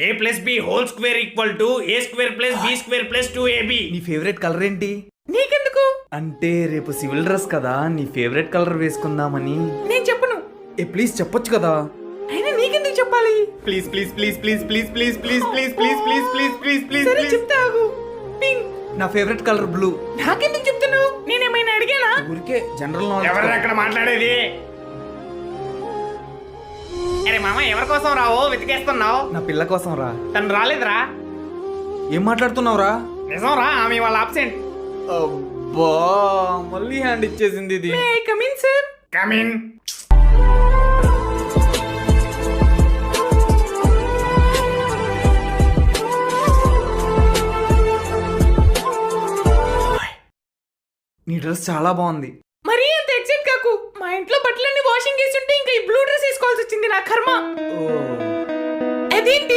A plus B whole square equal to A square plus B square plus 2AB. నీ favourite colour ఏంటి? నీకెందుకు? అంటే రేపు civil dress కదా, నీ ఫేవరెట్ కలర్ వేసుకుందామని. నేను చెప్పను. ప్లీజ్ చెప్పొచ్చు కదా. అయినా నీకెందుకు చెప్పాలి? Please please please please please please please please please please please please please సరే చెప్తాగు. పింక్. నా ఫేవరెట్ కలర్ బ్లూ. నాకెందుకు చెప్తున్నావు? నేనేమైనా అడిగానా? ఊరికే జనరల్ ఎవరు నాలెడ్జ్. అక్కడ మాట్లాడేది? అరే మామ ఎవరి కోసం రావో వెతికేస్తున్నావు? నా పిల్ల కోసం రా. తను రాలేదురా. ఏం మాట్లాడుతున్నావురా? నిజం రా, ఆమె వాళ్ళ ఆబ్సెంట్. అబ్బా మళ్ళీ హ్యాండ్ ఇచ్చేసింది ఇది. May I come in sir? Come in. నీ డ్రెస్ చాలా బాగుంది. మరీ అంత ఎక్సైట్ కాకు. మా ఇంట్లో బట్టలన్నీ వాషింగ్ చేస్తుంటే ఇంకా ఈ బ్లూ డ్రెస్ వేసుకోవాల్సి వచ్చింది. నా కర్మ. ఓ అదేంటి